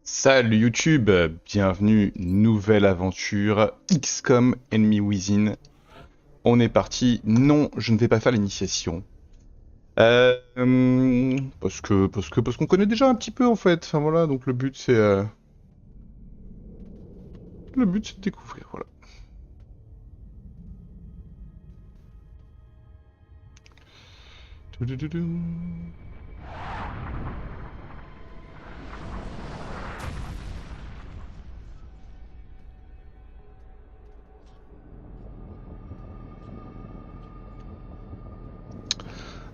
Salut YouTube, bienvenue, nouvelle aventure, XCOM Enemy Within. On est parti. Non, je ne vais pas faire l'initiation. Parce qu'on connaît déjà un petit peu en fait. Enfin voilà, donc le but c'est de découvrir, voilà. Tudududum.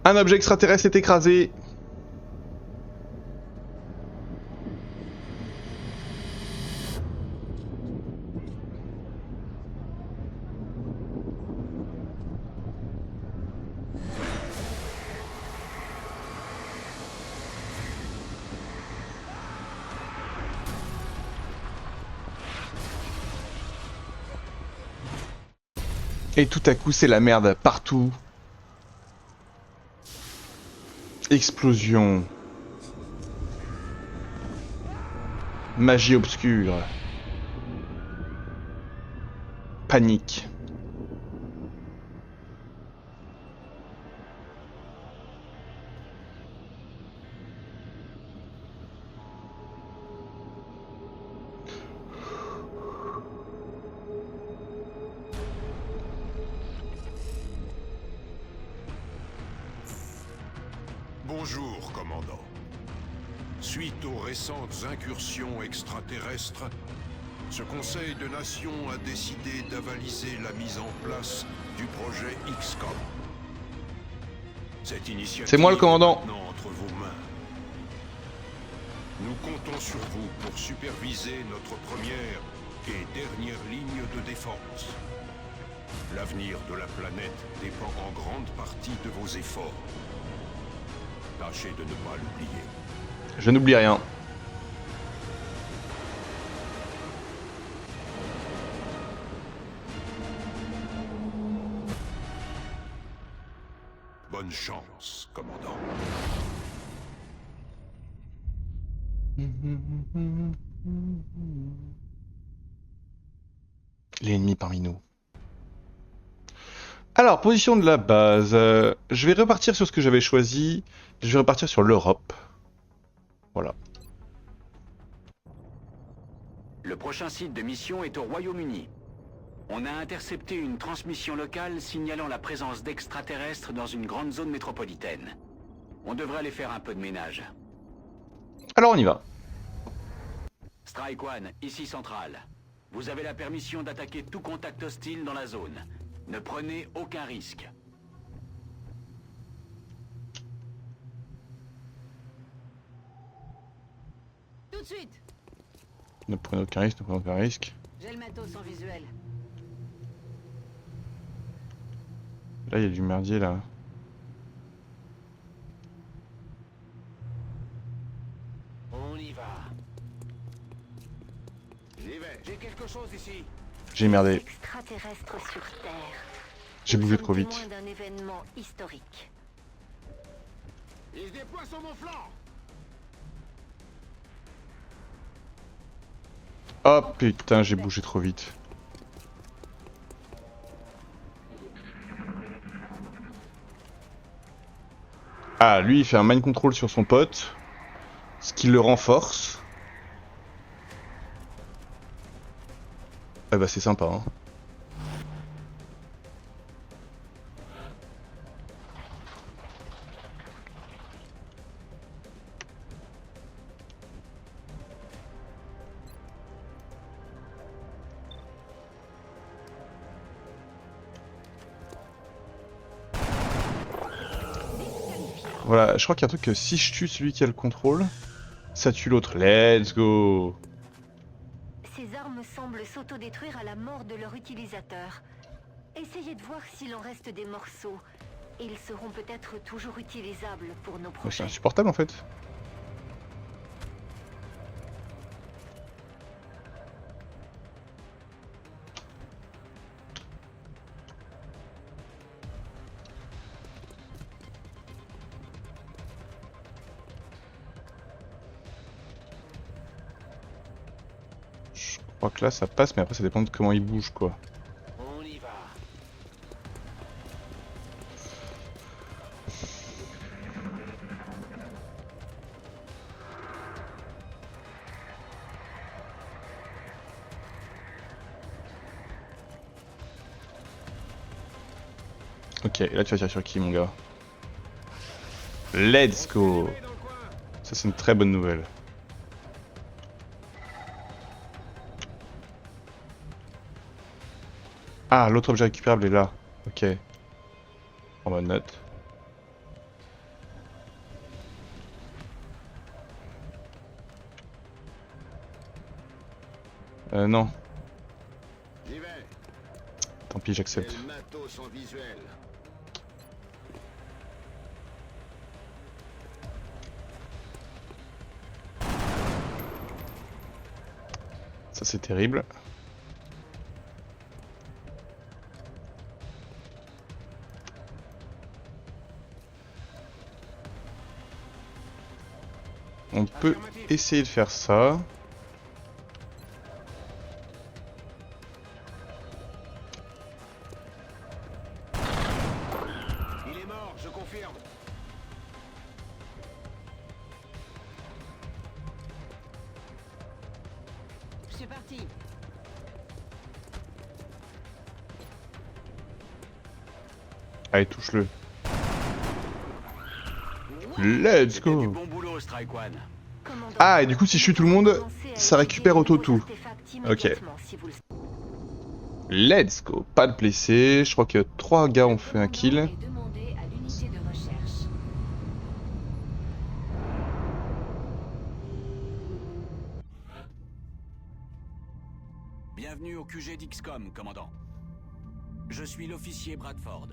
Un objet extraterrestre est écrasé. Et tout à coup c'est la merde partout. Explosion. Magie obscure. Panique. Bonjour, commandant. Suite aux récentes incursions extraterrestres, ce Conseil de Nations a décidé d'avaliser la mise en place du projet XCOM. Cette initiative C'est moi le commandant. est maintenant entre vos mains. Nous comptons sur vous pour superviser notre première et dernière ligne de défense. L'avenir de la planète dépend en grande partie de vos efforts. Tâchez de ne pas l'oublier. Je n'oublie rien. Bonne chance, commandant. L'ennemi parmi nous. Alors, position de la base. Je vais repartir sur ce que j'avais choisi. Je vais repartir sur l'Europe. Voilà. Le prochain site de mission est au Royaume-Uni. On a intercepté une transmission locale signalant la présence d'extraterrestres dans une grande zone métropolitaine. On devrait aller faire un peu de ménage. Alors, on y va. Strike One, ici Central. Vous avez la permission d'attaquer tout contact hostile dans la zone. Ne prenez aucun risque. Tout de suite. Ne prenez aucun risque, ne prenez aucun risque. J'ai le matos en visuel. Là, il y a du merdier, là. On y va. J'y vais. J'ai quelque chose ici. J'ai merdé. Extraterrestres sur Terre. J'ai Nous bougé sommes trop vite. témoins d'un événement historique. Il se déploie sur mon flanc. Oh putain, j'ai bougé trop vite. Ah, lui, il fait un mind control sur son pote. Ce qui le renforce. Ah bah, c'est sympa, hein. Voilà, je crois qu'il y a un truc que si je tue celui qui a le contrôle, ça tue l'autre. Let's go! Ces armes semblent s'autodétruire à la mort de leur utilisateur. Essayez de voir s'il en reste des morceaux. Ils seront peut-être toujours utilisables pour nos Mais c'est projets. insupportable en fait. crois que là ça passe, mais après ça dépend de comment il bouge quoi. On y va. Ok, et là tu vas tirer sur qui mon gars? Let's go! Ça c'est une très bonne nouvelle. Ah, l'autre objet récupérable est là. Ok. En bonne note. Non. J'y vais. Tant pis, j'accepte. Quel matos en visuel. Ça c'est terrible. On peut essayer de faire ça. Il est mort, je confirme. C'est parti. Allez, touche-le. Let's C'était du go! bon boulot, Strike One. Commandant, Ah, et du coup, si je tue tout le monde, commencez à ça récupère étudier auto vos tout. artefacts Ok. immédiatement, si vous le- Let's go! Pas de blessés. Je crois que 3 gars ont fait un kill. Et demandez à l'unité de recherche. Bienvenue au QG d'XCOM, commandant. Je suis l'officier Bradford.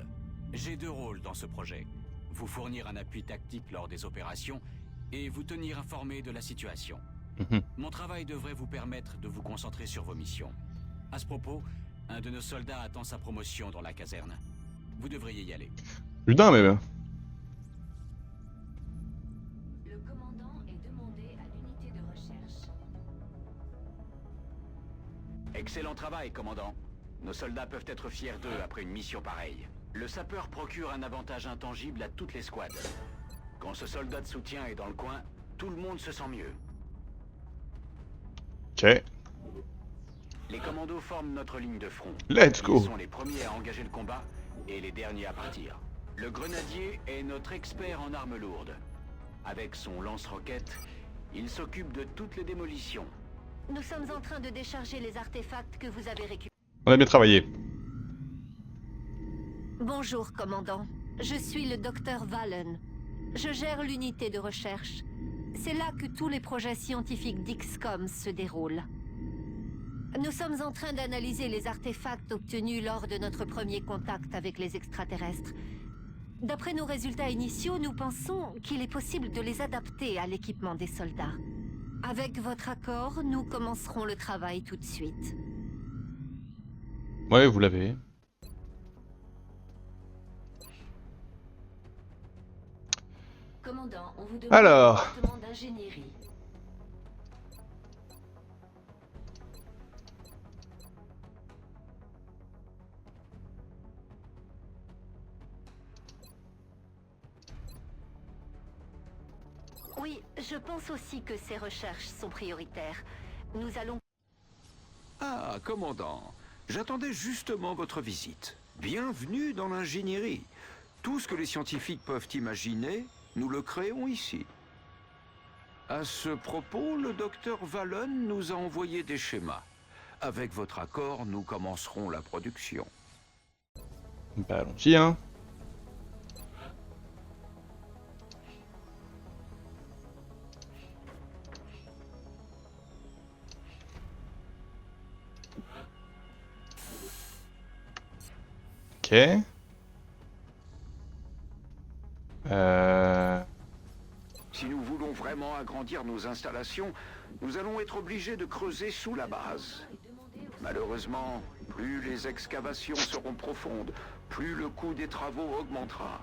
J'ai 2 rôles dans ce projet. Vous fournir un appui tactique lors des opérations et vous tenir informé de la situation. Mhm. Mon travail devrait vous permettre de vous concentrer sur vos missions. À ce propos, un de nos soldats attend sa promotion dans la caserne. Vous devriez y aller. Putain, même. Le commandant est demandé à l'unité de recherche. Excellent travail, commandant. Nos soldats peuvent être fiers d'eux après une mission pareille. Le sapeur procure un avantage intangible à toutes les squads. Quand ce soldat de soutien est dans le coin, tout le monde se sent mieux. Ok. Les commandos forment notre ligne de front. Let's go. Ils sont les premiers à engager le combat et les derniers à partir. Le grenadier est notre expert en armes lourdes. Avec son lance-roquette, il s'occupe de toutes les démolitions. Nous sommes en train de décharger les artefacts que vous avez récupérés. On a bien travaillé. Bonjour, commandant. Je suis le docteur Valen. Je gère l'unité de recherche. C'est là que tous les projets scientifiques d'XCOM se déroulent. Nous sommes en train d'analyser les artefacts obtenus lors de notre premier contact avec les extraterrestres. D'après nos résultats initiaux, nous pensons qu'il est possible de les adapter à l'équipement des soldats. Avec votre accord, nous commencerons le travail tout de suite. Ouais, vous l'avez. Commandant, on vous demande Alors. un département d'ingénierie. Oui, je pense aussi que ces recherches sont prioritaires. Nous allons... Ah, commandant, j'attendais justement votre visite. Bienvenue dans l'ingénierie. Tout ce que les scientifiques peuvent imaginer, nous le créons ici. À ce propos, le docteur Valen nous a envoyé des schémas. Avec votre accord, nous commencerons la production. Bah, allons-y, hein. Ok. Si nous voulons vraiment agrandir nos installations, nous allons être obligés de creuser sous la base. Malheureusement, plus les excavations seront profondes, plus le coût des travaux augmentera.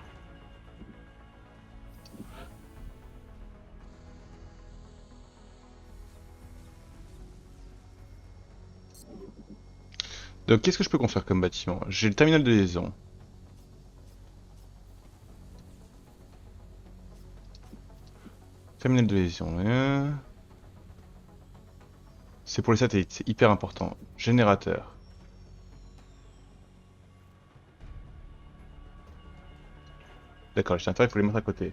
Donc qu'est-ce que je peux construire comme bâtiment? J'ai le terminal de liaison. Terminal de liaison. C'est pour les satellites, c'est hyper important. Générateur. D'accord, les générateurs, il faut les mettre à côté.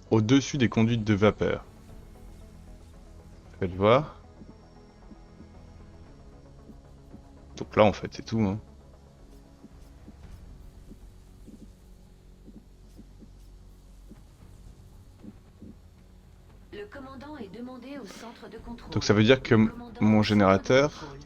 Au-dessus des conduites de vapeur. Faites voir. Donc là, en fait, c'est tout. Hein. Le commandant est demandé au centre de contrôle. Donc ça veut dire que Le commandant mon au centre de générateur... contrôle.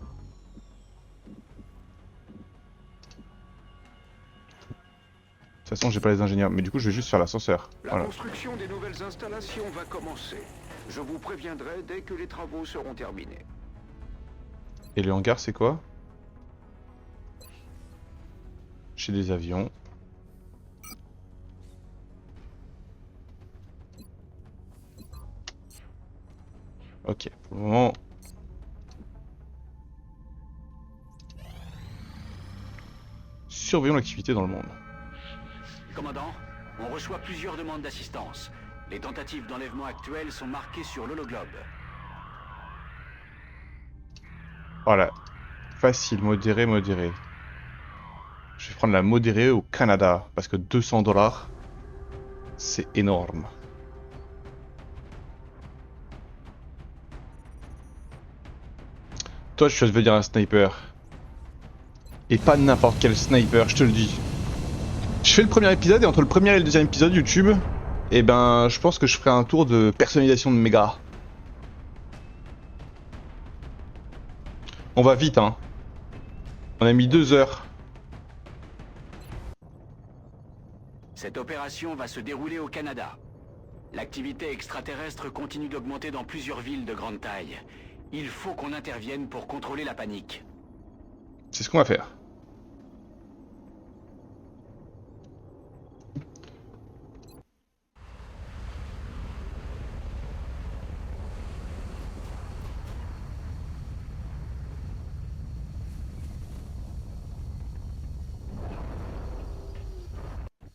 De toute façon, j'ai pas les ingénieurs, mais du coup, je vais juste faire l'ascenseur. La Voilà. construction des nouvelles installations va commencer. Je vous préviendrai dès que les travaux seront terminés. Et le hangar, c'est quoi? J'ai des avions. Ok, pour le moment... Surveillons l'activité dans le monde. Commandant, on reçoit plusieurs demandes d'assistance. Les tentatives d'enlèvement actuelles sont marquées sur l'hologlobe. Voilà. Facile, modéré, modéré. Je vais prendre la modérée au Canada, parce que 200 $, c'est énorme. Toi, je veux dire un sniper. Et pas n'importe quel sniper, je te le dis. Je fais le premier épisode, et entre le premier et le deuxième épisode YouTube, eh ben, je pense que je ferai un tour de personnalisation de mes gars. On va vite, hein. On a mis 2 heures. Cette opération va se dérouler au Canada. L'activité extraterrestre continue d'augmenter dans plusieurs villes de grande taille. Il faut qu'on intervienne pour contrôler la panique. C'est ce qu'on va faire.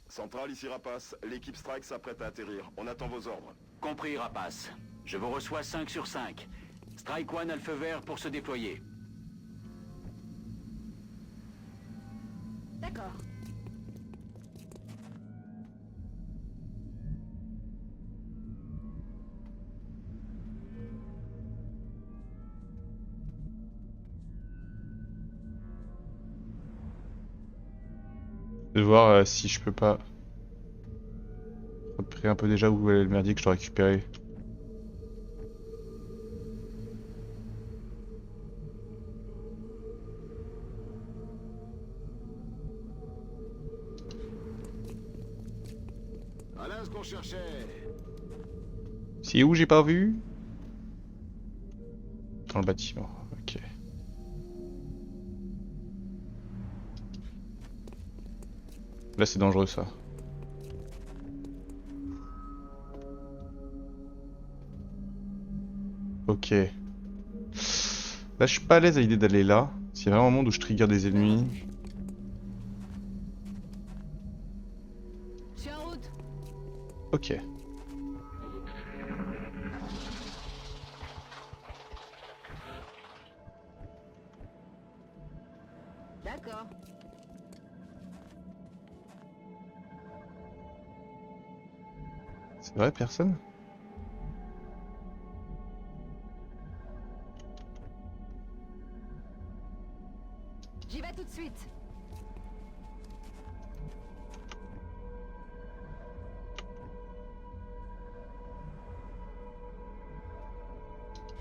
Centrale, ici Rapace. L'équipe Strike s'apprête à atterrir. On attend vos ordres. Compris, Rapace. Je vous reçois 5 sur 5. Strike One a le feu vert pour se déployer. D'accord. Je vais voir si je peux pas repérer un peu déjà où est le merdier que je dois récupérer. Voilà ce qu'on cherchait. C'est où j'ai pas vu? Dans le bâtiment, ok. Là c'est dangereux ça. Ok. Là je suis pas à l'aise à l'idée d'aller là. S'il y a vraiment un monde où je trigger des ennemis. Je suis en route. Ok. D'accord. C'est vrai, personne? J'y vais tout de suite.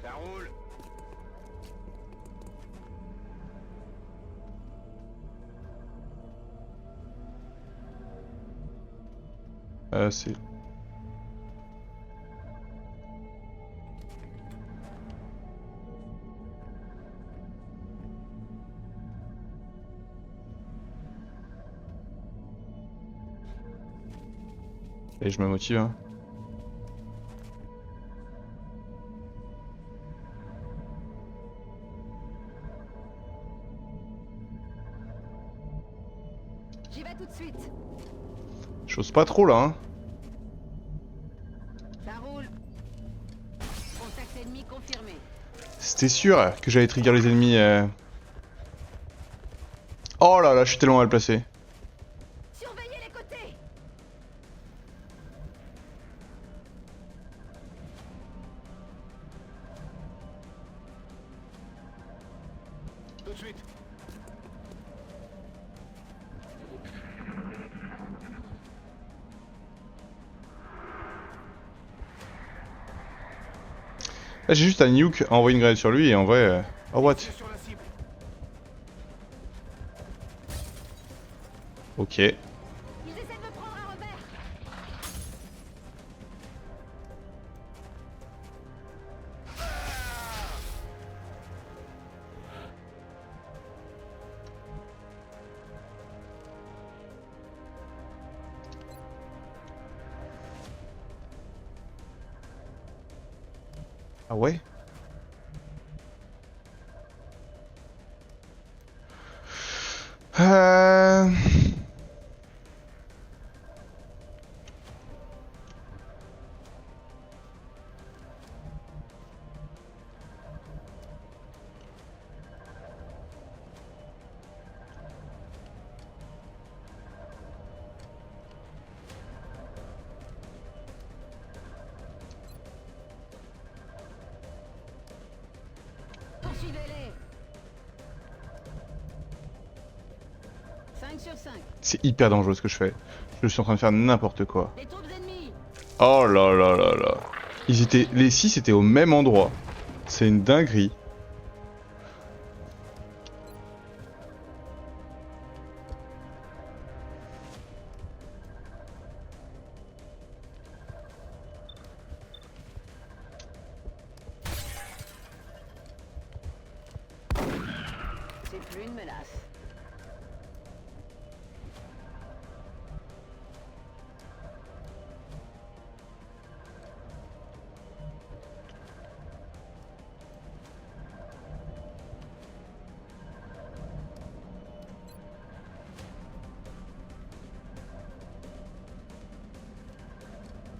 Ça roule. C'est... Et je me motive, hein. tout de suite. J'ose pas trop là, hein. Ça roule. Contact ennemi confirmé. C'était sûr que j'allais trigger les ennemis. Oh là là, je suis tellement mal placé. Surveillez les côtés. Tout de suite. Là j'ai juste un nuke à envoyer une grenade sur lui et en vrai... Oh what? Sur la cible. Ok. Ils essaient de me prendre un revers. Ah ouais? Euh... Poursuivez-les. 5 sur 5. C'est hyper dangereux ce que je fais. Je suis en train de faire n'importe quoi. Les troupes ennemies. Oh là là là là. Ils étaient... Les 6 étaient au même endroit. C'est une dinguerie. C'est plus une menace.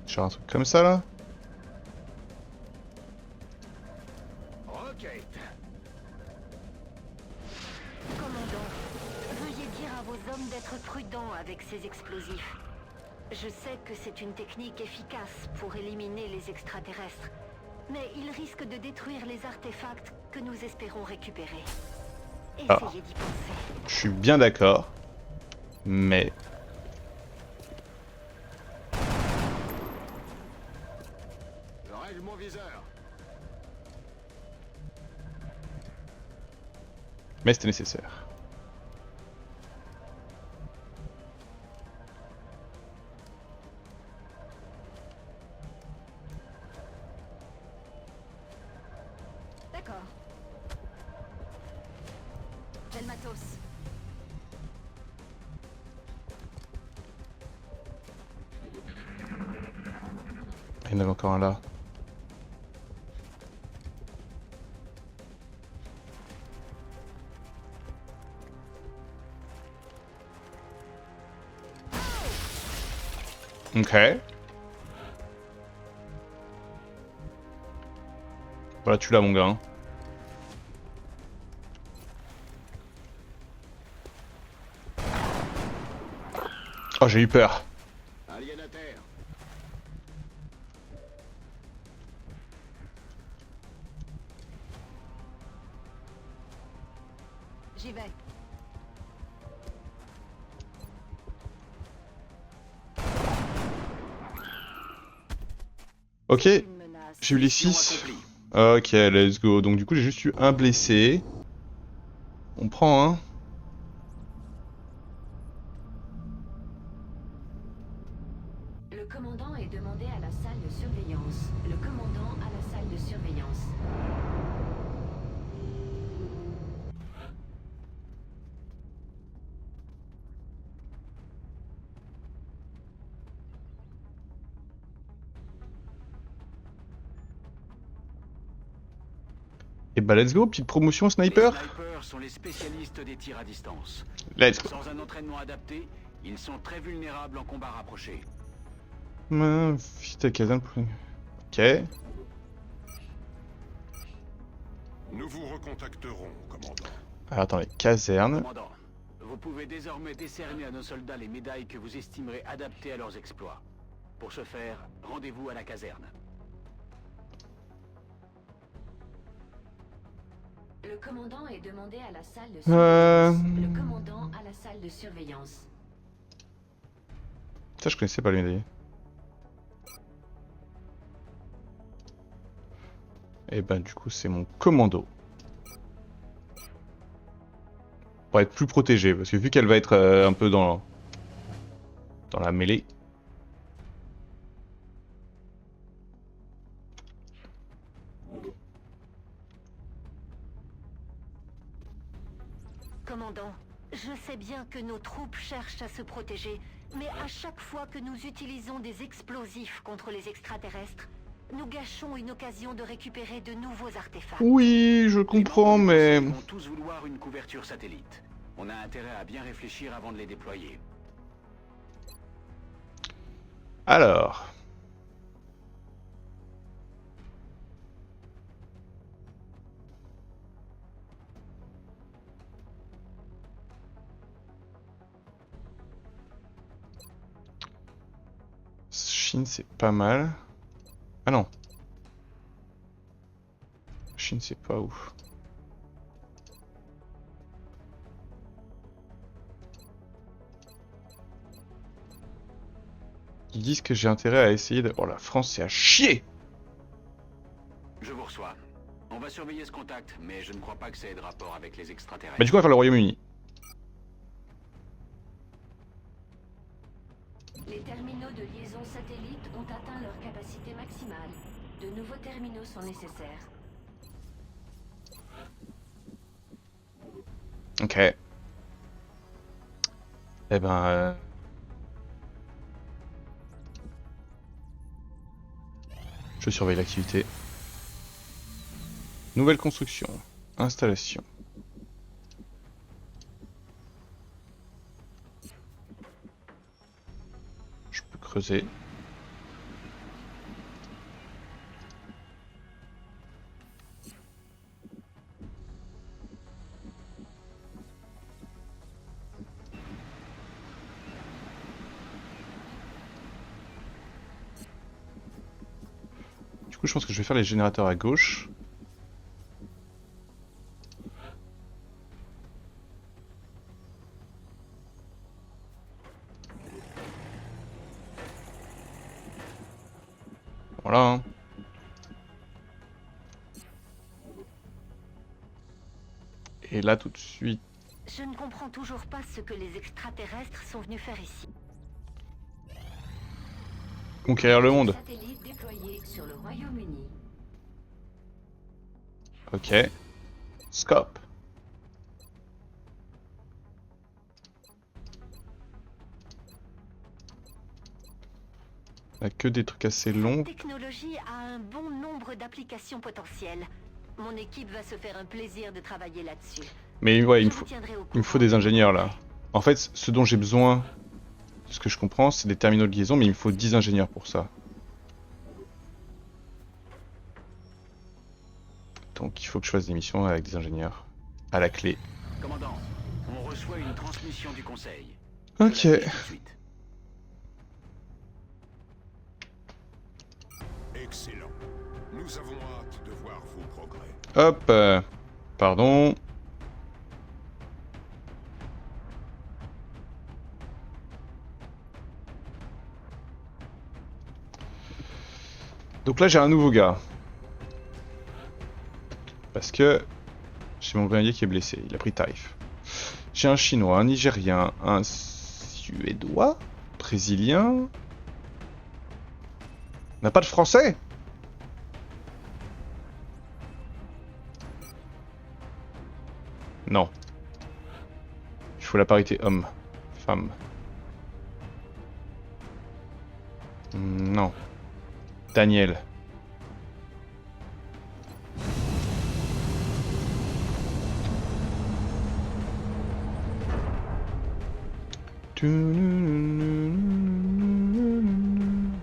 Genre un truc comme ça là. Rocket. Commandant, veuillez dire à vos hommes d'être prudents avec ces explosifs. Je sais que c'est une technique efficace pour éliminer les extraterrestres, mais ils risquent de détruire les artefacts que nous espérons récupérer. Essayez d'y penser. Je suis bien d'accord. Mais... Je règle mon viseur. Mais c'était nécessaire. D'accord. J'ai le matos. Il y en avait encore un là. Ok. Voilà, tu l'as mon gars. Hein. Oh, j'ai eu peur. Alien à terre. J'y vais. Ok, Une menace. j'ai eu les Mission 6. accomplie. Ok, let's go. Donc du coup, j'ai juste eu un blessé. On prend un. Le commandant est demandé à la salle de surveillance. Le commandant à la salle de surveillance. Et bah let's go, petite promotion Les sniper. snipers sont les spécialistes des tirs à distance. Let's go. Sans un entraînement adapté, Ils sont très vulnérables en combat rapproché. Vite à caserne. Ok. Nous vous recontacterons, commandant. Alors attendez, caserne. Commandant, vous pouvez désormais décerner à nos soldats les médailles que vous estimerez adaptées à leurs exploits. Pour ce faire, rendez-vous à la caserne. Le commandant est demandé à la salle de surveillance. Euh. Le commandant à la salle de surveillance. Ça, je connaissais pas les médailles. Et ben, du coup, c'est mon commando. Pour être plus protégé, parce que vu qu'elle va être un peu dans la mêlée. Commandant, je sais bien que nos troupes cherchent à se protéger, mais à chaque fois que nous utilisons des explosifs contre les extraterrestres, nous gâchons une occasion de récupérer de nouveaux artefacts. Oui, je comprends, mais... Ils vont tous vouloir une couverture satellite. On a intérêt à bien réfléchir avant de les déployer. Alors... Chine, c'est pas mal. Ah non. Chine, c'est pas ouf. Ils disent que j'ai intérêt à essayer de... Oh, la France, c'est à chier! Je vous reçois. On va surveiller ce contact, mais je ne crois pas que ça ait de rapport avec les extraterrestres. Bah du coup, on va faire le Royaume-Uni. Les terminaux de liaison satellite ont atteint leur capacité maximale. De nouveaux terminaux sont nécessaires. Ok. Eh ben... Je surveille l'activité. Nouvelle construction. Installation. Je peux creuser. Du coup, je pense que je vais faire les générateurs à gauche. Voilà. Hein. Et là, tout de suite... Je ne comprends toujours pas ce que les extraterrestres sont venus faire ici. Conquérir le monde. Satellite déployé sur le Royaume-Uni. Ok. Scope. On a que des trucs assez longs. Cette technologie a un bon nombre d'applications potentielles. Mon équipe va se faire un plaisir de travailler là-dessus. Mais ouais, il Je me vous faut, tiendrai au il me faut courant. des ingénieurs là. En fait, ce dont j'ai besoin, de ce que je comprends, c'est des terminaux de liaison, mais il me faut 10 ingénieurs pour ça. Donc il faut que je fasse des missions avec des ingénieurs à la clé. Commandant, on reçoit une transmission du conseil. Ok. Je la fais tout de suite. Excellent. Nous avons hâte de voir vos progrès. Hop. Pardon. Donc là j'ai un nouveau gars. Parce que j'ai mon grenadier qui est blessé, il a pris tarif. J'ai un chinois, un nigérien, un suédois, brésilien. On n'a pas de français? Non. Il faut la parité homme-femme. Non. Daniel.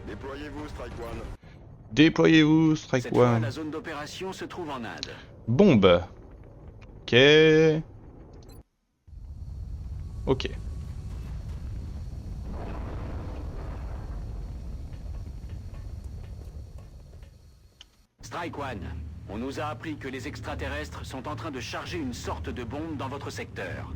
Déployez-vous, Strike One. Déployez-vous, Strike Cette fois, One. la zone d'opération se trouve en Inde. Bombe. Ok. Ok. Strike One, on nous a appris que les extraterrestres sont en train de charger une sorte de bombe dans votre secteur.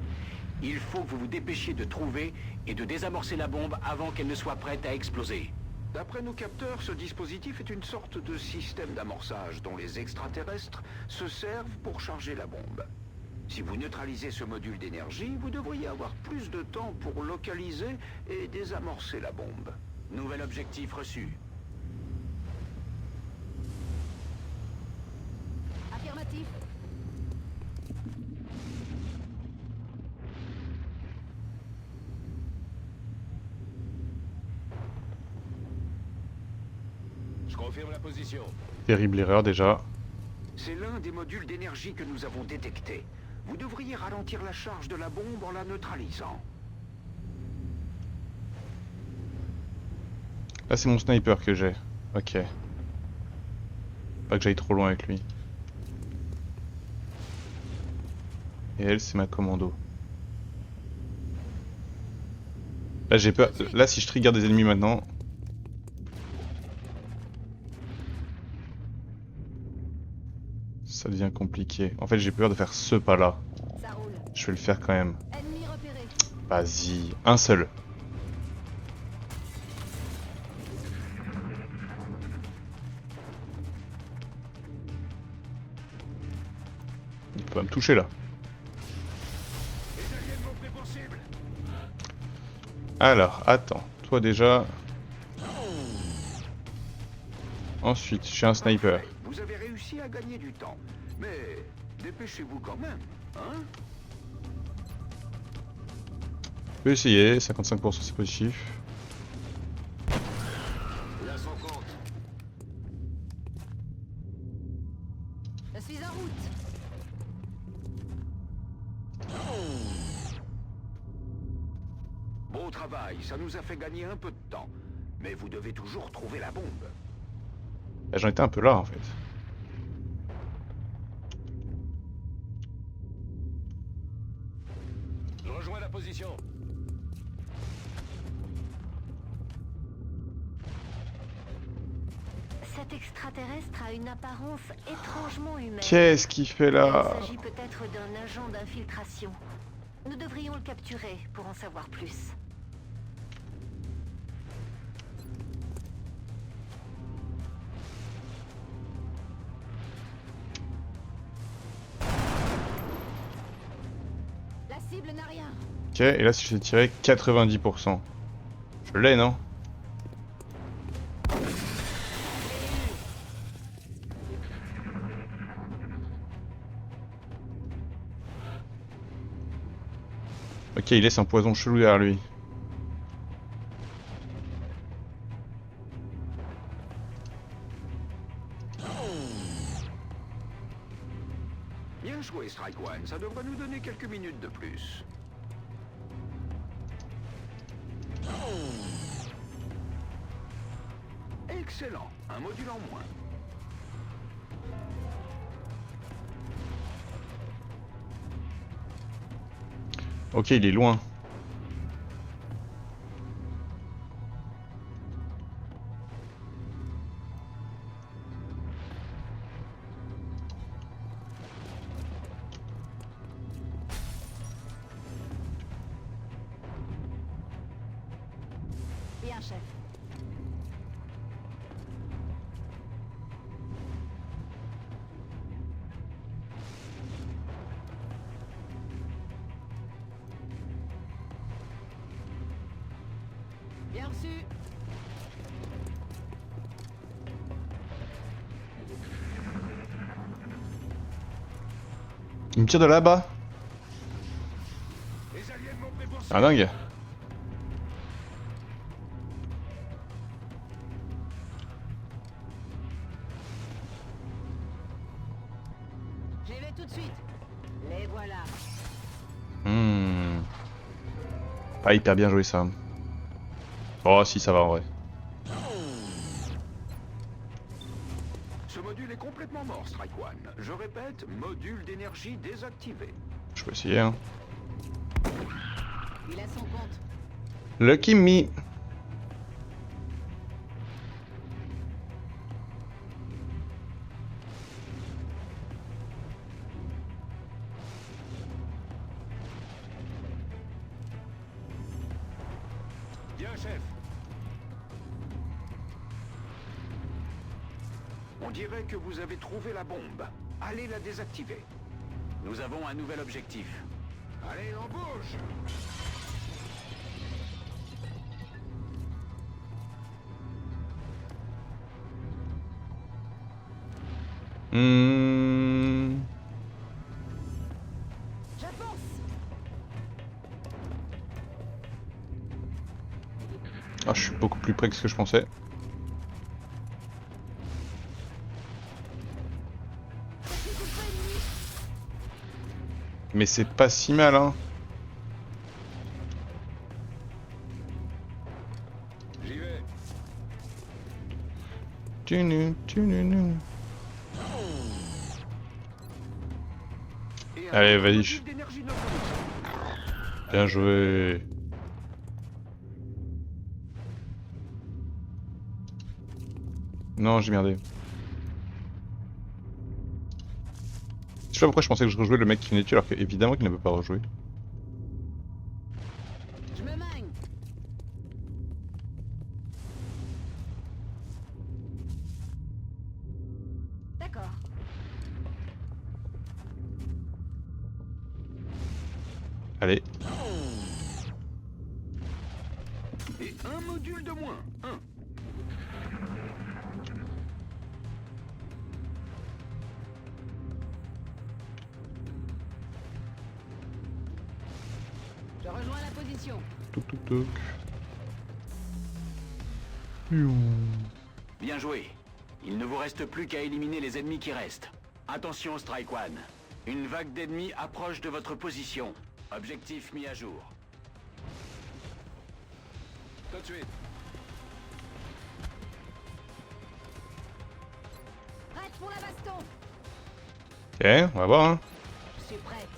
Il faut que vous vous dépêchiez de trouver et de désamorcer la bombe avant qu'elle ne soit prête à exploser. D'après nos capteurs, ce dispositif est une sorte de système d'amorçage dont les extraterrestres se servent pour charger la bombe. Si vous neutralisez ce module d'énergie, vous devriez avoir plus de temps pour localiser et désamorcer la bombe. Nouvel objectif reçu. Affirmatif. Je confirme la position. Terrible erreur déjà. C'est l'un des modules d'énergie que nous avons détecté. Vous devriez ralentir la charge de la bombe en la neutralisant. Là c'est mon sniper que j'ai. Ok. Pas que j'aille trop loin avec lui. Et elle c'est ma commando. Là j'ai peur. Là si je trigger des ennemis maintenant. Ça devient compliqué. En fait j'ai peur de faire ce pas là. Ça roule. Je vais le faire quand même. Ennemi repéré. Vas-y. Un seul. Il peut pas me toucher là. Alors, attends. Toi déjà. Ensuite, j'ai un sniper. Parfait. Vous avez réussi à gagner du temps. Mais dépêchez-vous quand même, hein? Je peux essayer. 55% c'est positif. Là son compte. Je suis en route. Bon travail, ça nous a fait gagner un peu de temps. Mais vous devez toujours trouver la bombe. Bah, j'en étais un peu là en fait. Je rejoins la position. Cet extraterrestre a une apparence étrangement humaine. Qu'est-ce qu'il fait là? Il s'agit peut-être d'un agent d'infiltration. Nous devrions le capturer pour en savoir plus. La cible n'a rien. Ok, et là si je tirais 90%. Je l'ai non? Ok, il laisse un poison chelou derrière lui. Bien joué, Strike One. Ça devrait nous donner quelques minutes de plus. Excellent. Un module en moins. Ok, il est loin. Bien, chef. Bien reçu. Il me tire de là-bas. Les aliens m'ont pris pour Ah dingue. Je les vais tout de suite. Les voilà. Hmm. Pas hyper bien joué ça. Oh si, ça va en vrai. Ce module est complètement mort, Strike One. Je répète, module d'énergie désactivé. Je peux essayer, hein. Il a son compte. Lucky me. Bien, chef. On dirait que vous avez trouvé la bombe. Allez la désactiver. Nous avons un nouvel objectif. Allez, embauche! Hmm. J'avance. Ah, je suis beaucoup plus près que ce que je pensais. Mais c'est pas si mal, hein. J'y vais. Et un Allez, autre vas-y. module d'énergie non connecté. Bien joué. Non, j'ai merdé. Je sais pas pourquoi je pensais que je rejouais le mec qui venait de tuer alors qu'évidemment qu'il ne peut pas rejouer. Je me magne. D'accord. Allez. Et un module de moins. Un. Je rejoins la position. Toc toc toc. Bien joué. Il ne vous reste plus qu'à éliminer les ennemis qui restent. Attention, Strike One. Une vague d'ennemis approche de votre position. Objectif mis à jour. Tout de suite. Prête pour la baston. Ok, on va voir, hein. Je suis prête.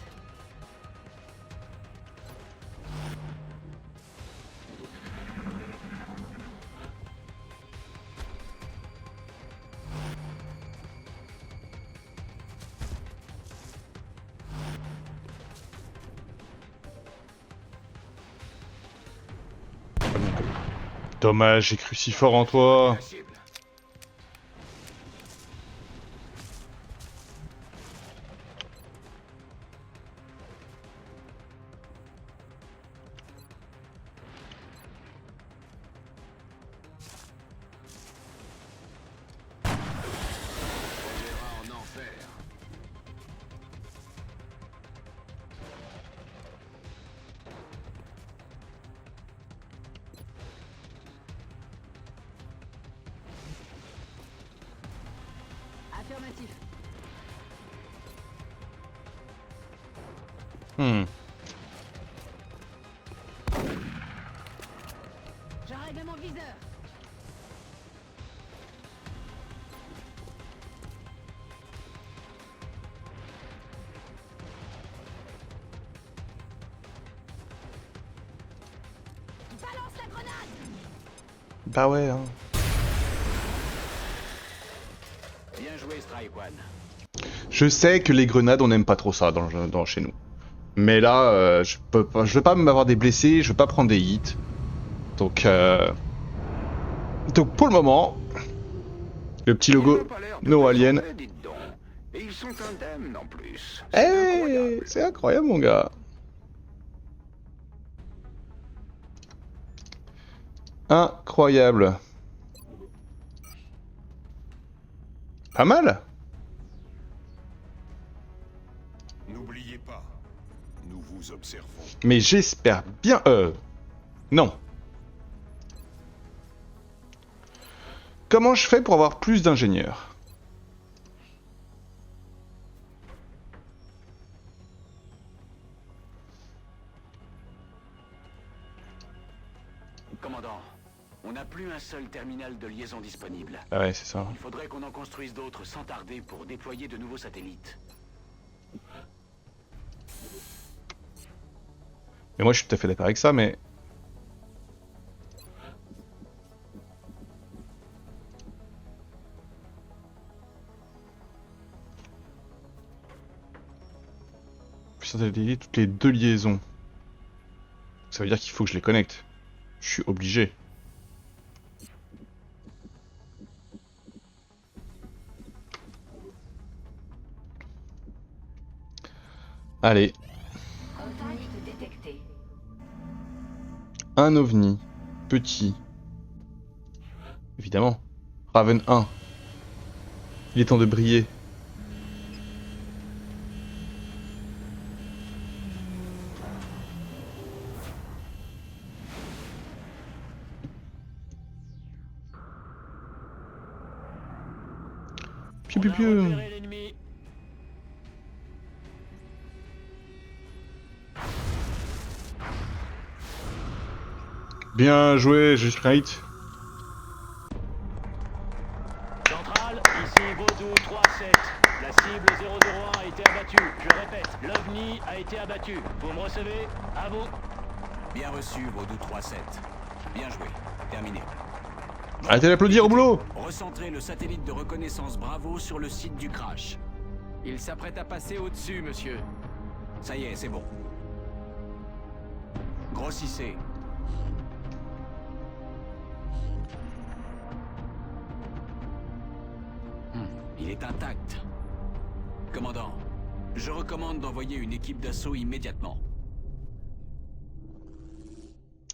Dommage, j'ai cru si fort en toi. La cible. On ira en enfer. Affirmatif. Hmm. Je règle mon viseur. Balance la grenade. Bah ouais, hein. Bien joué, Strike One. Je sais que les grenades, on n'aime pas trop ça chez nous. Mais là, je veux pas m'avoir des blessés, je veux pas prendre des hits. Donc pour le moment, le petit Ils logo n'ont pas l'air de No très Alien. mauvais, dites donc. Et ils sont indemnes en plus. Eh, C'est incroyable. c'est incroyable, mon gars. Incroyable. Pas mal. N'oubliez pas, nous vous observons. Mais j'espère bien... Non. Comment je fais pour avoir plus d'ingénieurs? Commandant, on n'a plus un seul terminal de liaison disponible. Ah ouais, c'est ça. Il faudrait qu'on en construise d'autres sans tarder pour déployer de nouveaux satellites. Mais moi je suis tout à fait d'accord avec ça, mais... Puissance satellite, toutes les 2 liaisons. Ça veut dire qu'il faut que je les connecte. Je suis obligé. Allez, Contact détecté. un ovni, petit. Évidemment. Raven 1. Il est temps de briller. Piu piu piu. l'ennemi. Bien joué, juste right. Centrale, ici Vaudou 3-7. La cible 001 a été abattue. Je répète, l'OVNI a été abattu. Vous me recevez? À vous. Bien reçu, Vaudou 3-7. Bien joué. Terminé. Arrêtez d'applaudir au boulot. Recentrez le satellite de reconnaissance Bravo sur le site du crash. Il s'apprête à passer au-dessus, monsieur. Ça y est, c'est bon. Grossissez. Il est intact. Commandant, je recommande d'envoyer une équipe d'assaut immédiatement.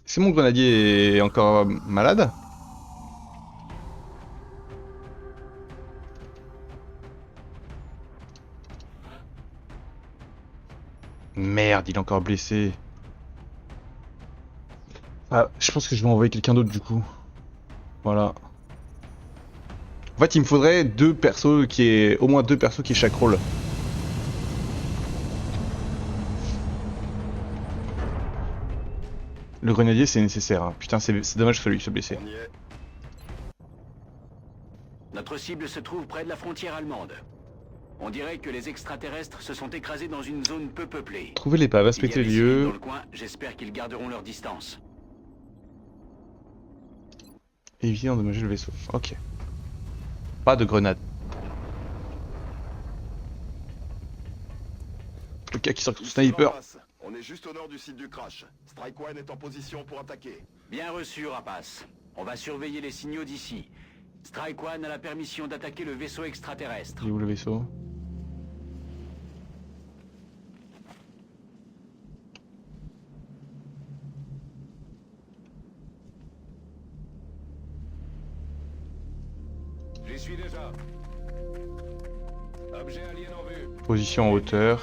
C'est mon grenadier est encore malade? Merde, il est encore blessé. Ah, je pense que je vais envoyer quelqu'un d'autre du coup. Voilà. En fait, il me faudrait au moins deux persos qui aient chaque rôle. Le grenadier, c'est nécessaire. Hein. Putain, c'est dommage que lui se blesser. On y est. Notre cible se trouve près de la frontière allemande. On dirait que les extraterrestres se sont écrasés dans une zone peu peuplée. Trouvez l'épave, Il y a inspectez des les civils lieux. dans le coin, j'espère qu'ils garderont leur distance. Évitez d'endommager le vaisseau. Ok. Pas de grenade. Le gars qui sort son Ici sniper. Rapace. On est juste au nord du site du crash. Strike One est en position pour attaquer. Bien reçu, Rapace. On va surveiller les signaux d'ici. Strike One a la permission d'attaquer le vaisseau extraterrestre. Il est où le vaisseau? J'y suis déjà. Objet alien en vue. Position en hauteur.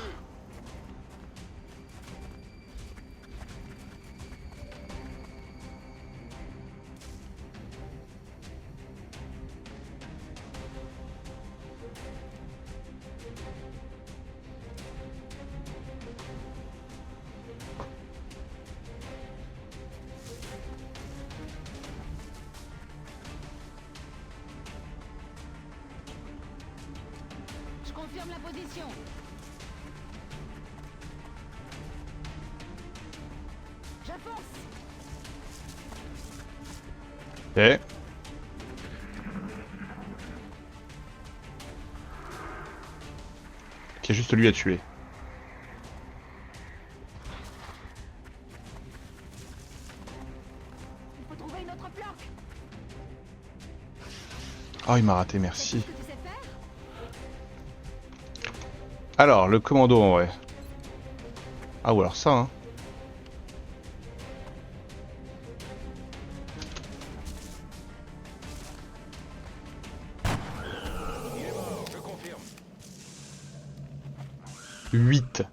Je confirme la position. J'avance. Ok. Il y a juste lui à tuer. Il faut trouver une autre plaque. Oh, il m'a raté, merci. C'est tout ce que tu sais faire? Alors, le commando en vrai. Ah, ou alors ça, hein. Il est mort, je confirme. 8.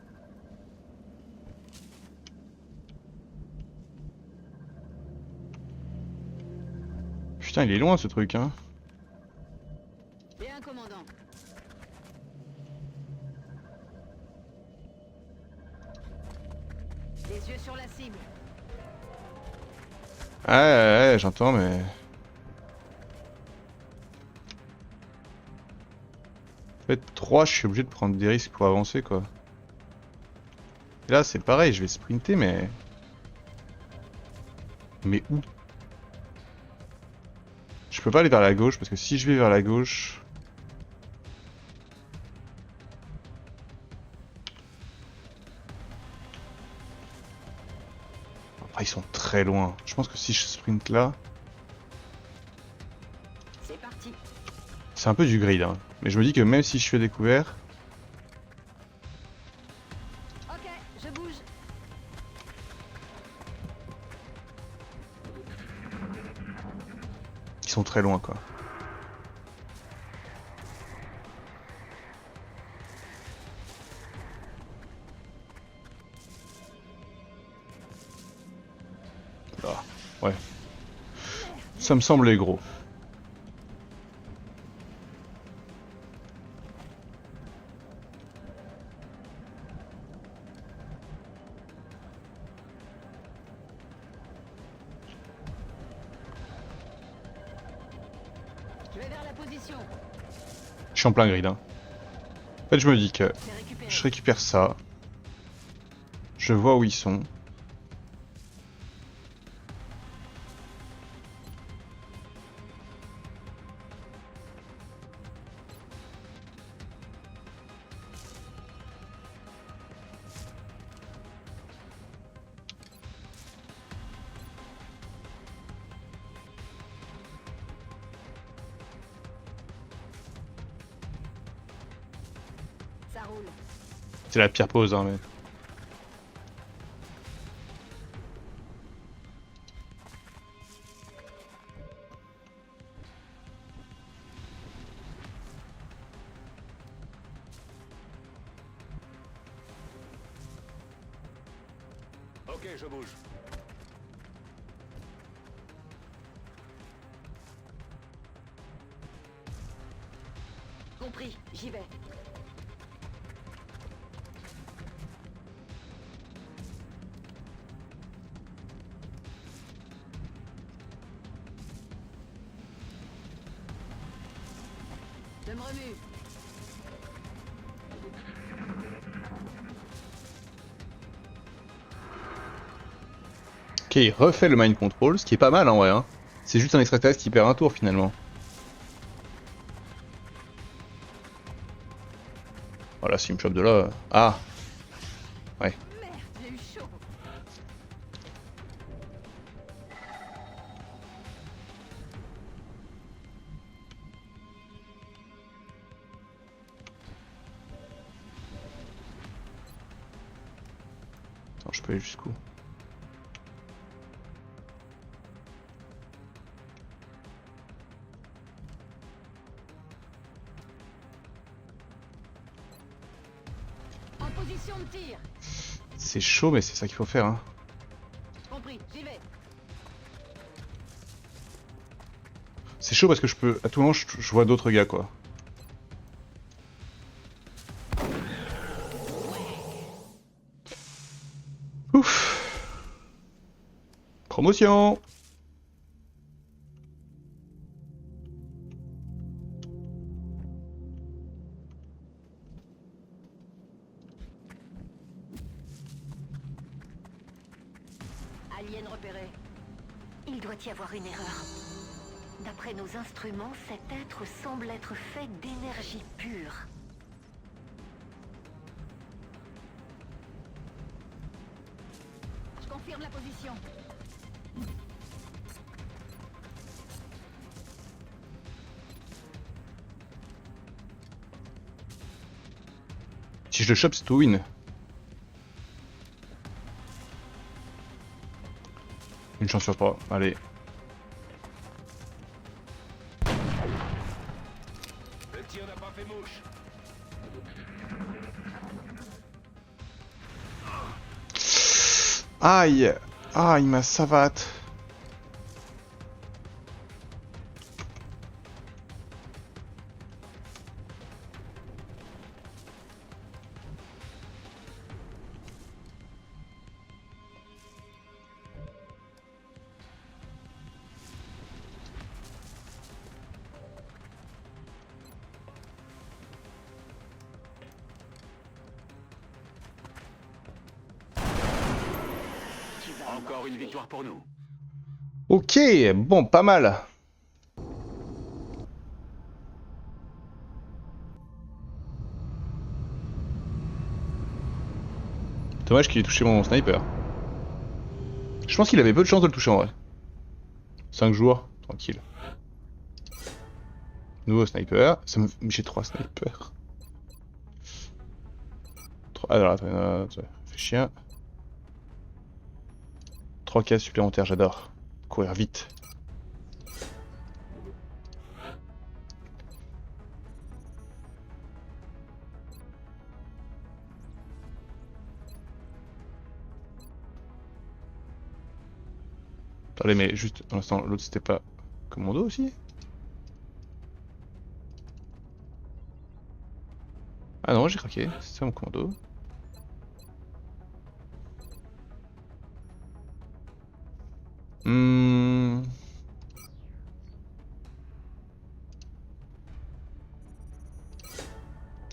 Putain, il est loin ce truc, hein. Bien, commandant. Les yeux sur la cible. Ouais, j'entends, mais... En fait, 3, je suis obligé de prendre des risques pour avancer, quoi. Et là, c'est pareil, je vais sprinter, mais... Mais où? Je peux pas aller vers la gauche, parce que si je vais vers la gauche... Après, ils sont très loin. Je pense que si je sprint là... C'est parti. C'est un peu du grid, hein. Mais je me dis que même si je fais découvert... Ok, je bouge. Ils sont très loin, quoi. Là, ouais. Ça me semblait gros. Je vais vers la position. Je suis en plein grid, hein. En fait, je me dis que C'est récupéré. je récupère ça. Je vois où ils sont. Ça roule. C'est la pire pause, hein, mais... Ok, je bouge. Compris, j'y vais. Je me remue. Ok, il refait le mind control, ce qui est pas mal en vrai, hein. C'est juste un extraterrestre qui perd un tour finalement. Voilà, s'il me chope de là... Ah! Ouais. Merde, j'ai eu chaud. Attends, je peux aller jusqu'où? En position de tir. C'est chaud, mais c'est ça qu'il faut faire, hein. Compris, j'y vais. C'est chaud parce que je peux... À tout moment, je vois d'autres gars, quoi. Ouf! Promotion! Alien repéré. Il doit y avoir une erreur. D'après nos instruments, cet être semble être fait d'énergie pure. Je confirme la position. Si je le chope, c'est tout win. Une chance sur 3, allez. Le tir n'a pas fait mouche. Aïe! Ah, il m'a savate. Encore une victoire pour nous. Ok, bon, pas mal. Dommage qu'il ait touché mon sniper. Je pense qu'il avait peu de chance de le toucher en vrai. 5 jours, tranquille. Nouveau sniper. J'ai 3 snipers. Alors attends, fais chien. 3 cases supplémentaires, j'adore. Courir vite. Attendez, mais juste pour l'instant, l'autre c'était pas commando aussi? Ah non, j'ai craqué, c'est ça mon commando.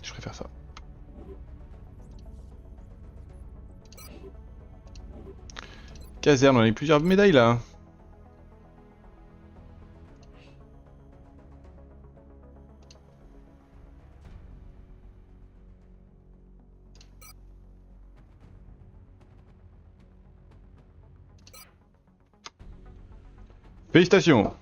Je préfère ça. Caserne, on a eu plusieurs médailles là. Félicitations.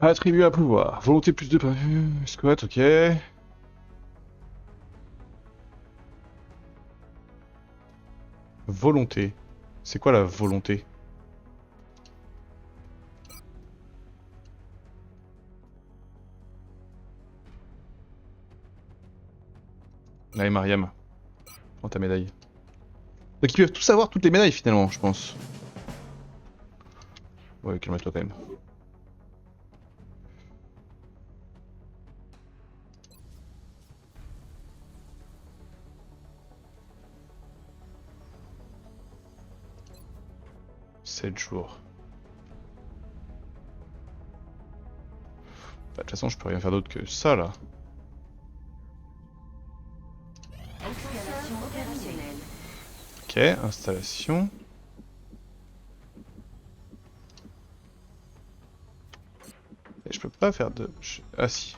Attribué à pouvoir. Volonté plus de... Squat, ok. Volonté. C'est quoi la volonté? Allez Mariam, prends ta médaille. Donc ils peuvent tous avoir toutes les médailles finalement, je pense. Ouais, calme-toi quand même. Sept jours. Bah, de toute façon, je peux rien faire d'autre que ça là. Installation opérationnelle. Ok, installation. Et je peux pas faire de... Ah si.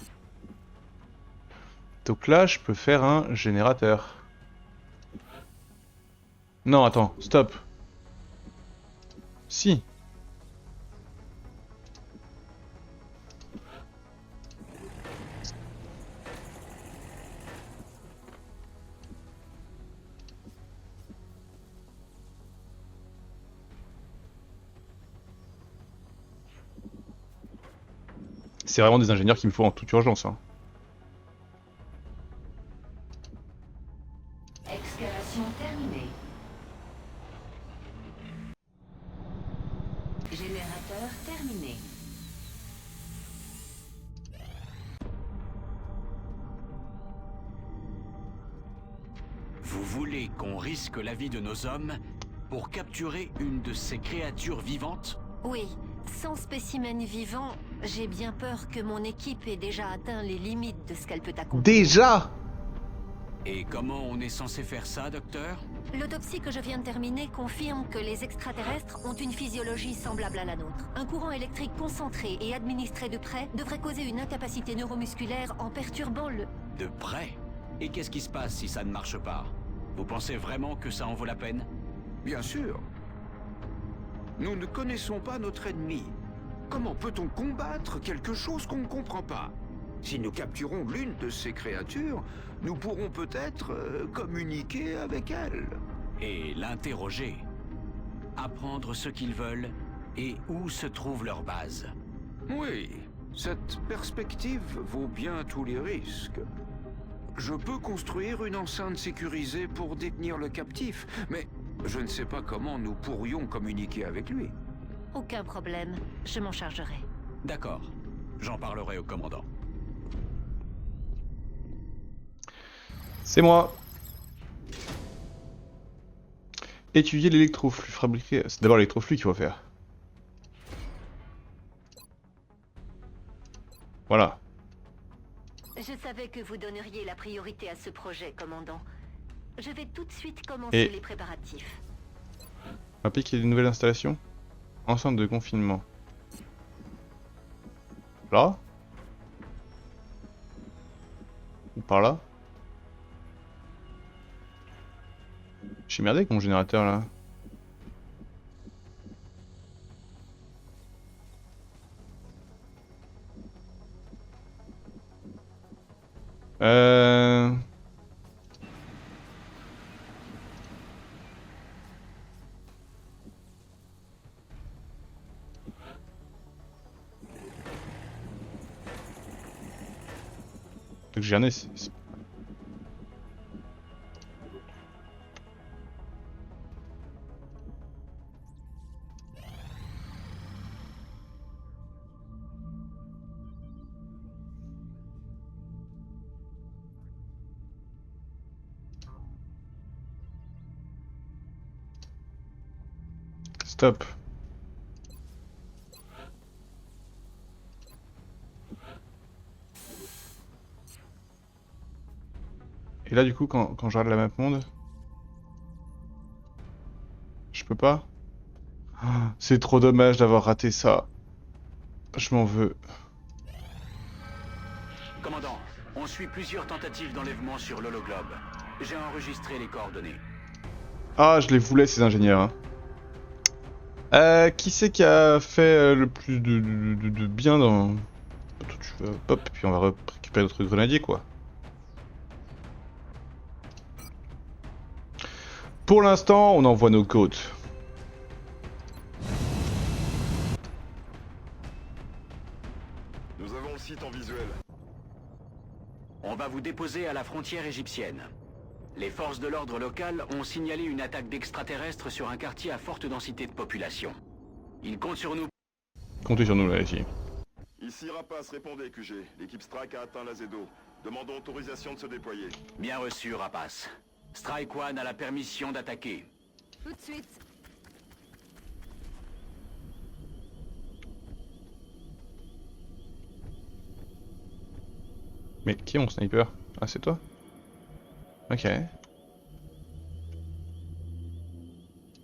Donc là, je peux faire un générateur. Non, attends, stop. Si. C'est vraiment des ingénieurs qu'il me faut en toute urgence. Hein. Excavation terminée. Générateur terminé. Vous voulez qu'on risque la vie de nos hommes pour capturer une de ces créatures vivantes? Oui, sans spécimen vivant, j'ai bien peur que mon équipe ait déjà atteint les limites de ce qu'elle peut accomplir. Déjà? Et comment on est censé faire ça, docteur? L'autopsie que je viens de terminer confirme que les extraterrestres ont une physiologie semblable à la nôtre. Un courant électrique concentré et administré de près devrait causer une incapacité neuromusculaire en perturbant le... De près? Et qu'est-ce qui se passe si ça ne marche pas? Vous pensez vraiment que ça en vaut la peine? Bien sûr. Nous ne connaissons pas notre ennemi. Comment peut-on combattre quelque chose qu'on ne comprend pas? Si nous capturons l'une de ces créatures, nous pourrons peut-être communiquer avec elle. Et l'interroger. Apprendre ce qu'ils veulent et où se trouve leur base. Oui, cette perspective vaut bien tous les risques. Je peux construire une enceinte sécurisée pour détenir le captif, mais je ne sais pas comment nous pourrions communiquer avec lui. Aucun problème, je m'en chargerai. D'accord. J'en parlerai au commandant. C'est moi. Étudier l'électroflux fabriqué. C'est d'abord l'électroflux qu'il faut faire. Voilà. Je savais que vous donneriez la priorité à ce projet, commandant. Je vais tout de suite commencer Et- les préparatifs. On va piquer des nouvelles installations. Enceinte de confinement. Là? Ou par là? Je suis merdé avec mon générateur là. Euh... Donc j'ai un Stop. Et là du coup quand je regarde la map monde, je peux pas. Ah, c'est trop dommage d'avoir raté ça. Je m'en veux. Commandant, on suit plusieurs tentatives d'enlèvement sur l'hologlobe. J'ai enregistré les coordonnées. Ah, je les voulais ces ingénieurs. Hein. Qui c'est qui a fait le plus de bien dans... Toi, tu vas... Hop, puis on va récupérer notre grenadier quoi. Pour l'instant, on envoie nos côtes. Nous avons le site en visuel. On va vous déposer à la frontière égyptienne. Les forces de l'ordre local ont signalé une attaque d'extraterrestres sur un quartier à forte densité de population. Ils comptent sur nous. Comptez sur nous là, ici. Ici Rapace, répondez QG. L'équipe Strike a atteint la Zedo. Demandons autorisation de se déployer. Bien reçu, Rapace. Strike One a la permission d'attaquer. Tout de suite. Mais qui est mon sniper? Ah, c'est toi? Ok.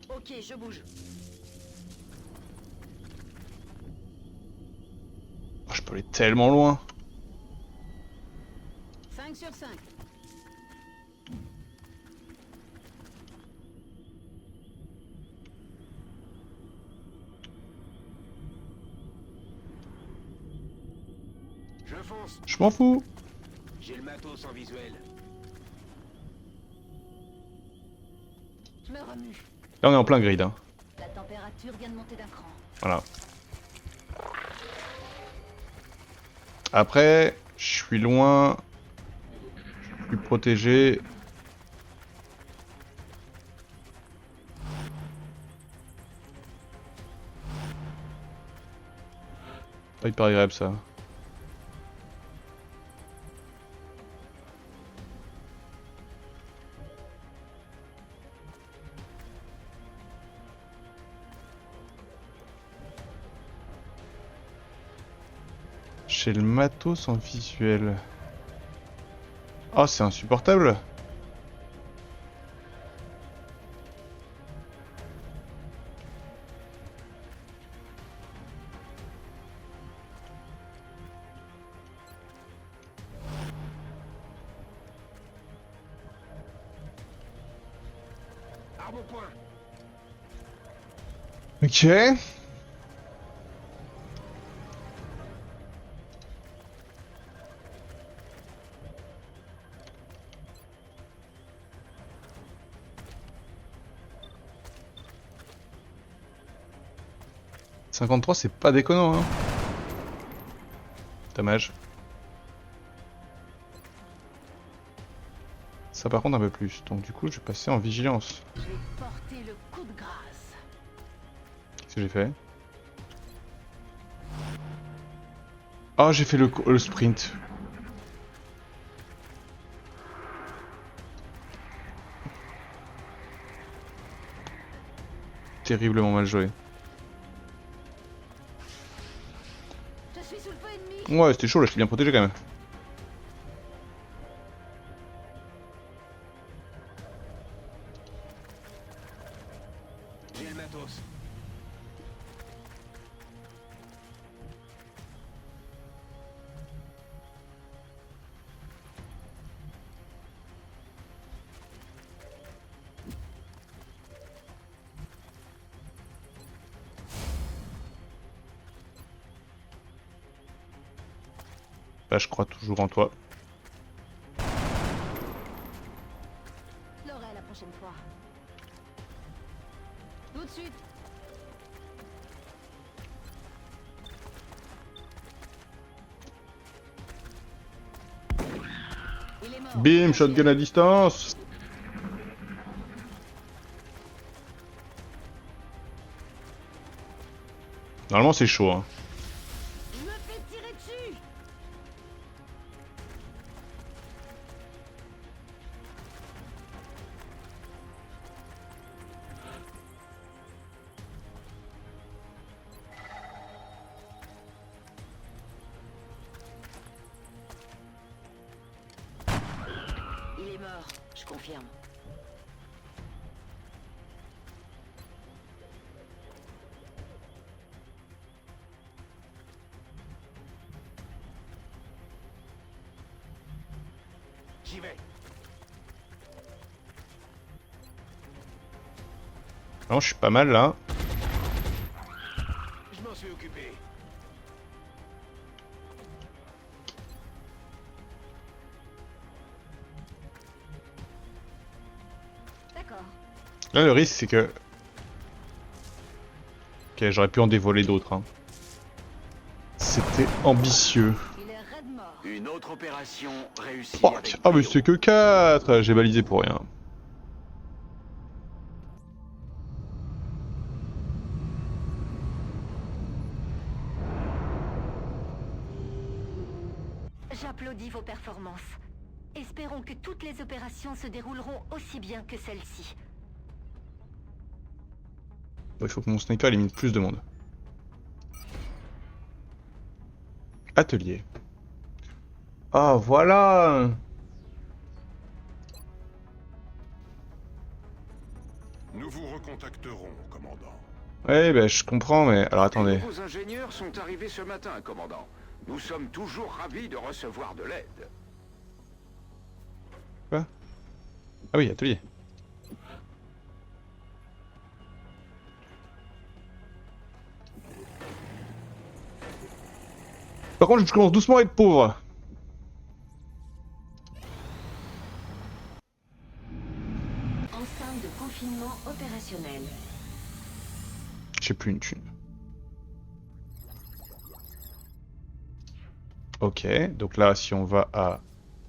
Ok, je bouge. Oh, je peux aller tellement loin. 5 sur 5. Je fonce. Je m'en fous. J'ai le matos en visuel. Je me remue. Là, on est en plein grid. Hein. La température vient de monter d'un cran. Voilà. Après, je suis loin. Je suis plus protégé. Pas hyper agréable ça. J'ai le matos en visuel. Oh, c'est insupportable. Arme au point. Ok. « 53 c'est pas déconnant hein. Dommage. Ça par contre un peu plus, donc du coup je vais passer en vigilance. Je vais porter le coup de grâce. Qu'est-ce que j'ai fait? Oh j'ai fait le sprint. Terriblement mal joué. Je suis sous le feu ennemi. Ouais c'était chaud là, j'étais bien protégé quand même. Bah, je crois toujours en toi. Je l'aurai la prochaine fois. Tout de suite. Il est mort. Bim, shotgun à distance. Normalement c'est chaud hein. Il me fait tirer dessus. Il est mort, je confirme. J'y vais. Non, je suis pas mal là. Je m'en suis occupé. D'accord. Là le risque c'est que... Ok, j'aurais pu en dévoiler d'autres hein. C'était ambitieux. Il est raide mort. Une autre opération réussie. Fuck. avec Ah mais brio. c'est que 4. J'ai balisé pour rien. J'applaudis vos performances. Espérons que toutes les opérations se dérouleront aussi bien que celle-ci. Il faut que mon sniper élimine plus de monde. Atelier. Ah voilà. Nous vous recontacterons, commandant. Ouais bah je comprends mais... Alors attendez. Vos ingénieurs sont arrivés ce matin, commandant. Nous sommes toujours ravis de recevoir de l'aide. Ah oui, atelier. Par contre je commence doucement à être pauvre. Enceinte de confinement opérationnel. J'ai plus une thune. Ok, donc là si on va à...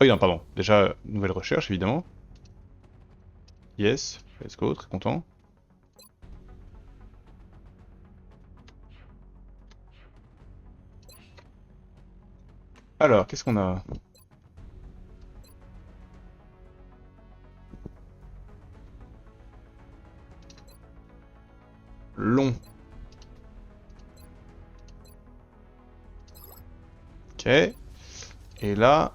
Oh oui non pardon, déjà nouvelle recherche évidemment. Yes, let's go, très content. Alors, qu'est-ce qu'on a? Long. Ok. Et là...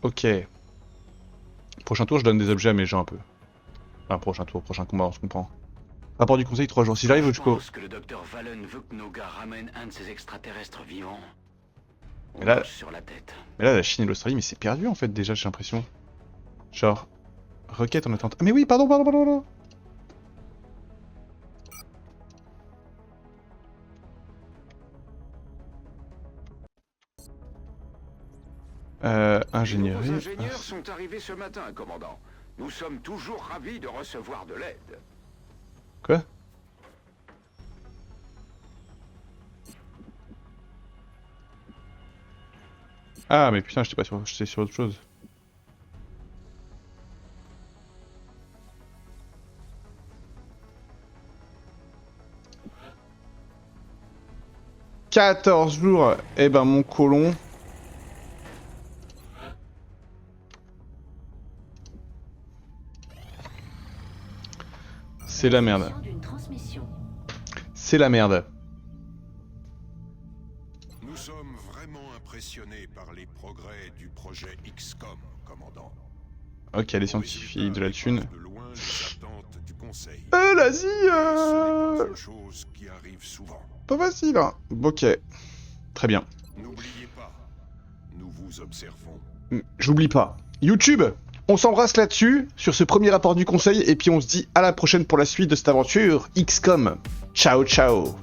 Ok. Prochain tour, je donne des objets à mes gens un peu. Enfin, prochain tour, prochain combat, on se comprend. Rapport du conseil, 3 jours. Si j'arrive Je jusqu'au... pense que le docteur Valen veut que nos gars ramènent un de ces extraterrestres vivants. On Mais là- marche sur la tête. Mais là, la Chine et l'Australie, mais c'est perdu en fait déjà, j'ai l'impression. Genre... Requête en attente. Ah mais oui, pardon. Ingénierie... Vos ingénieurs sont arrivés ce matin, commandant. Nous sommes toujours ravis de recevoir de l'aide. Quoi? Ah mais putain, j'étais pas sur... J'étais sur autre chose. « 14 jours, eh ben mon colon... C'est la merde. D'une transmission. C'est la merde. Nous sommes vraiment impressionnés par les progrès du projet XCOM, commandant. Ok, les Vos scientifiques, de la résultats thune. dépassent de loin les attentes du conseil. L'Asie, Et ce n'est pas une chose qui arrive souvent. pas facile, hein. Ok. Très bien. N'oubliez pas, nous vous observons. J'oublie pas. YouTube, On s'embrasse là-dessus, sur ce premier rapport du conseil, et puis on se dit à la prochaine pour la suite de cette aventure XCOM. Ciao ciao.